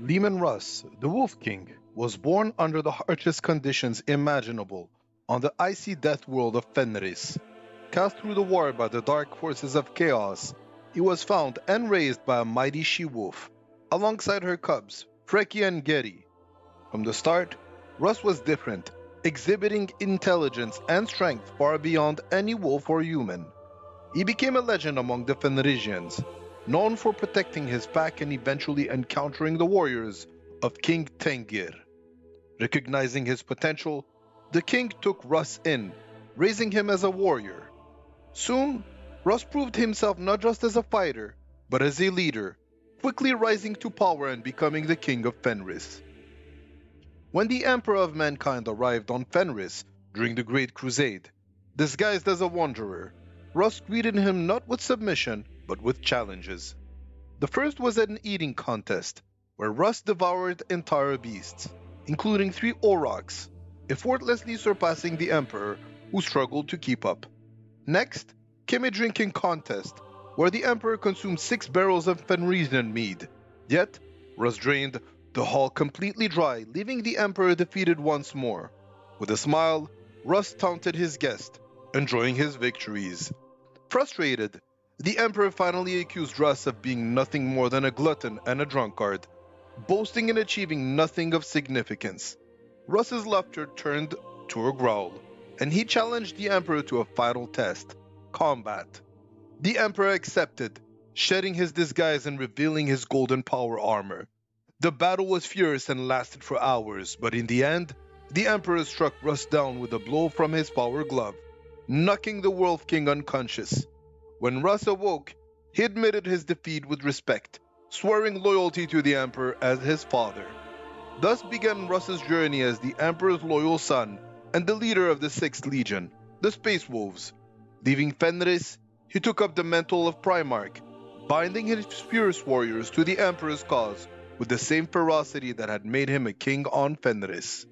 Leman Russ, the Wolf King, was born under the harshest conditions imaginable on the icy death world of Fenris. Cast through the war by the dark forces of chaos, he was found and raised by a mighty she-wolf, alongside her cubs, Freki and Geri. From the start, Russ was different, exhibiting intelligence and strength far beyond any wolf or human. He became a legend among the Fenrisians, known for protecting his pack and eventually encountering the warriors of King Tengir. Recognizing his potential, the king took Russ in, raising him as a warrior. Soon, Russ proved himself not just as a fighter, but as a leader, quickly rising to power and becoming the king of Fenris. When the Emperor of Mankind arrived on Fenris during the Great Crusade, disguised as a wanderer, Russ greeted him not with submission, but with challenges. The first was an eating contest, where Russ devoured entire beasts, including 3 aurochs, effortlessly surpassing the Emperor, who struggled to keep up. Next came a drinking contest, where the Emperor consumed 6 barrels of Fenrisian mead. Yet, Russ drained the hall completely dry, leaving the Emperor defeated once more. With a smile, Russ taunted his guest, enjoying his victories. Frustrated, the Emperor finally accused Russ of being nothing more than a glutton and a drunkard, boasting and achieving nothing of significance. Russ's laughter turned to a growl, and he challenged the Emperor to a final test: combat. The Emperor accepted, shedding his disguise and revealing his golden power armor. The battle was fierce and lasted for hours, but in the end, the Emperor struck Russ down with a blow from his power glove, knocking the Wolf King unconscious. When Russ awoke, he admitted his defeat with respect, swearing loyalty to the Emperor as his father. Thus began Russ's journey as the Emperor's loyal son and the leader of the 6th Legion, the Space Wolves. Leaving Fenris, he took up the mantle of Primarch, binding his fierce warriors to the Emperor's cause with the same ferocity that had made him a king on Fenris.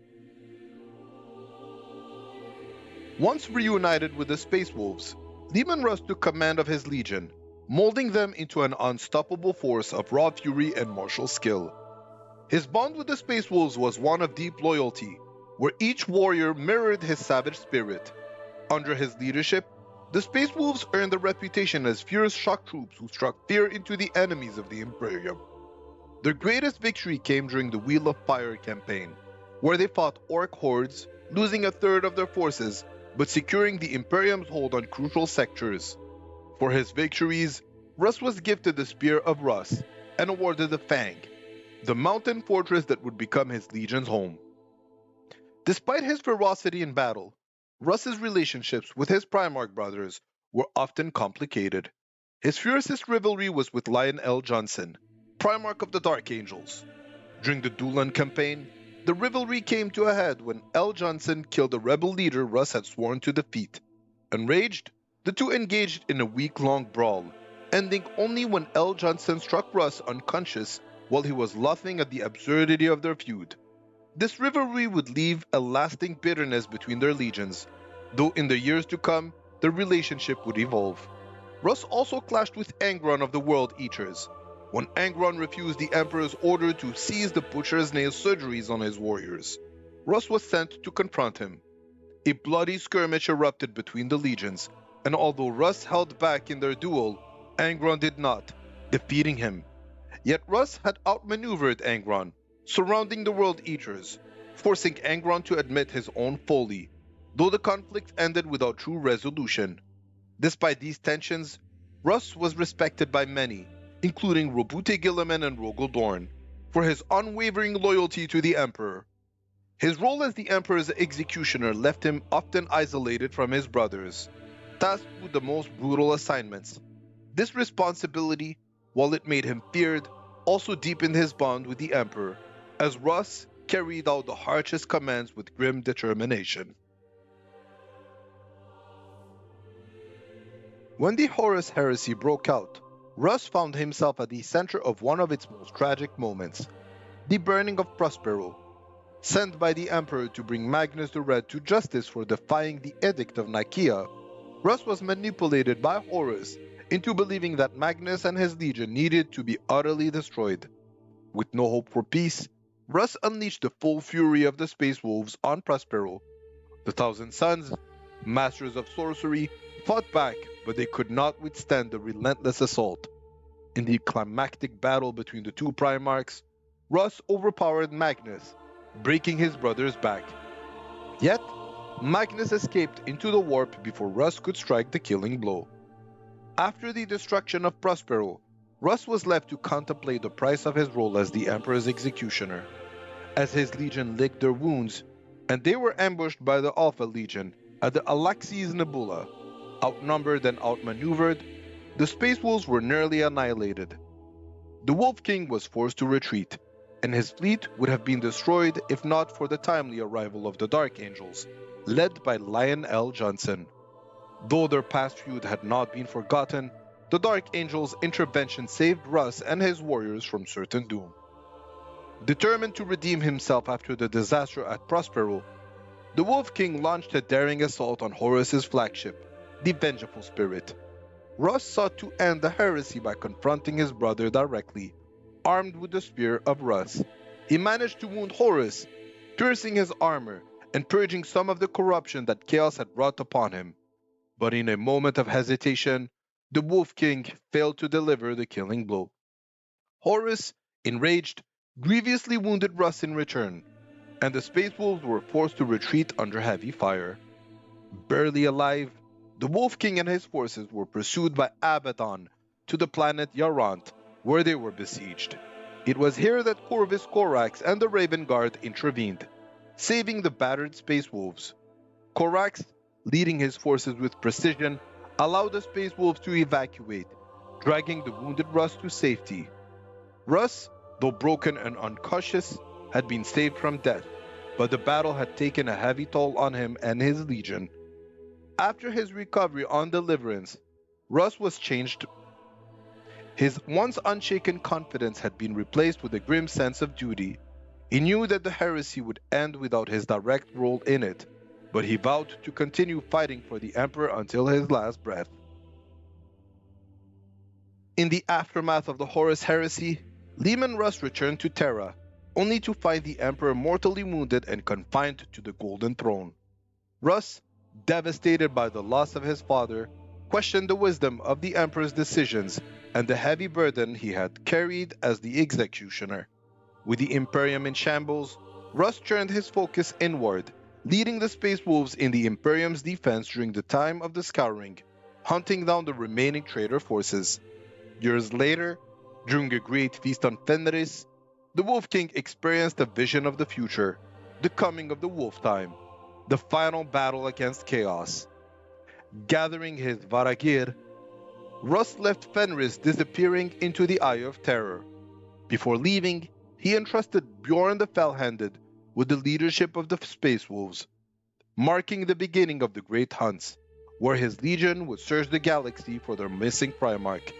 Once reunited with the Space Wolves, Leman Russ took command of his legion, molding them into an unstoppable force of raw fury and martial skill. His bond with the Space Wolves was one of deep loyalty, where each warrior mirrored his savage spirit. Under his leadership, the Space Wolves earned a reputation as fierce shock troops who struck fear into the enemies of the Imperium. Their greatest victory came during the Wheel of Fire campaign, where they fought orc hordes, losing a third of their forces, but securing the Imperium's hold on crucial sectors. For his victories, Russ was gifted the Spear of Russ and awarded the Fang, the mountain fortress that would become his legion's home. Despite his ferocity in battle, Russ's relationships with his Primarch brothers were often complicated. His fiercest rivalry was with Lionel Johnson, Primarch of the Dark Angels. During the Dulan campaign, the rivalry came to a head when L. Johnson killed the rebel leader Russ had sworn to defeat. Enraged, the two engaged in a week-long brawl, ending only when L. Johnson struck Russ unconscious while he was laughing at the absurdity of their feud. This rivalry would leave a lasting bitterness between their legions, though in the years to come, their relationship would evolve. Russ also clashed with Angron of the World Eaters, when Angron refused the Emperor's order to seize the butcher's nail surgeries on his warriors. Russ was sent to confront him. A bloody skirmish erupted between the legions, and although Russ held back in their duel, Angron did not, defeating him. Yet Russ had outmaneuvered Angron, surrounding the World Eaters, forcing Angron to admit his own folly, though the conflict ended without true resolution. Despite these tensions, Russ was respected by many, including Robute Gilliman and Rogel Dorn, for his unwavering loyalty to the Emperor. His role as the Emperor's executioner left him often isolated from his brothers, tasked with the most brutal assignments. This responsibility, while it made him feared, also deepened his bond with the Emperor, as Russ carried out the harshest commands with grim determination. When the Horus Heresy broke out, Russ found himself at the center of one of its most tragic moments, the burning of Prospero. Sent by the Emperor to bring Magnus the Red to justice for defying the Edict of Nicaea, Russ was manipulated by Horus into believing that Magnus and his legion needed to be utterly destroyed. With no hope for peace, Russ unleashed the full fury of the Space Wolves on Prospero. The Thousand Sons, masters of sorcery, fought back, but they could not withstand the relentless assault. In the climactic battle between the two Primarchs, Russ overpowered Magnus, breaking his brother's back. Yet, Magnus escaped into the warp before Russ could strike the killing blow. After the destruction of Prospero, Russ was left to contemplate the price of his role as the Emperor's executioner. As his legion licked their wounds, and they were ambushed by the Alpha Legion at the Alaxes Nebula. Outnumbered and outmaneuvered, the Space Wolves were nearly annihilated. The Wolf King was forced to retreat, and his fleet would have been destroyed if not for the timely arrival of the Dark Angels, led by Lionel Johnson. Though their past feud had not been forgotten, the Dark Angels' intervention saved Russ and his warriors from certain doom. Determined to redeem himself after the disaster at Prospero, the Wolf King launched a daring assault on Horus's flagship, the Vengeful Spirit. Russ sought to end the heresy by confronting his brother directly. Armed with the Spear of Russ, he managed to wound Horus, piercing his armor and purging some of the corruption that Chaos had brought upon him. But in a moment of hesitation, the Wolf King failed to deliver the killing blow. Horus, enraged, grievously wounded Russ in return, and the Space Wolves were forced to retreat under heavy fire. Barely alive, the Wolf King and his forces were pursued by Abaddon to the planet Yarant, where they were besieged. It was here that Corvus Corax and the Raven Guard intervened, saving the battered Space Wolves. Corax, leading his forces with precision, allowed the Space Wolves to evacuate, dragging the wounded Russ to safety. Russ, though broken and unconscious, had been saved from death, but the battle had taken a heavy toll on him and his legion. After his recovery on Deliverance, Russ was changed. His once unshaken confidence had been replaced with a grim sense of duty. He knew that the heresy would end without his direct role in it, but he vowed to continue fighting for the Emperor until his last breath. In the aftermath of the Horus Heresy, Leman Russ returned to Terra, only to find the Emperor mortally wounded and confined to the Golden Throne. Russ, devastated by the loss of his father, questioned the wisdom of the Emperor's decisions and the heavy burden he had carried as the executioner. With the Imperium in shambles, Russ turned his focus inward, leading the Space Wolves in the Imperium's defense during the time of the Scouring, hunting down the remaining traitor forces. Years later, during a great feast on Fenris, the Wolf King experienced a vision of the future, the coming of the Wolf Time, the final battle against Chaos. Gathering his Varagir, Russ left Fenris disappearing into the Eye of Terror. Before leaving, he entrusted Bjorn the Fell-Handed with the leadership of the Space Wolves, marking the beginning of the Great Hunts, where his legion would search the galaxy for their missing Primarch.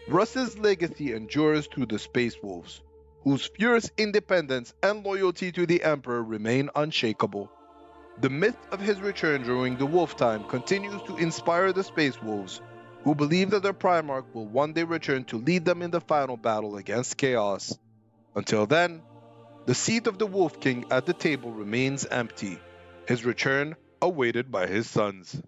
Russ's legacy endures through the Space Wolves, whose fierce independence and loyalty to the Emperor remain unshakable. The myth of his return during the Wolf Time continues to inspire the Space Wolves, who believe that their Primarch will one day return to lead them in the final battle against Chaos. Until then, the seat of the Wolf King at the table remains empty, his return awaited by his sons.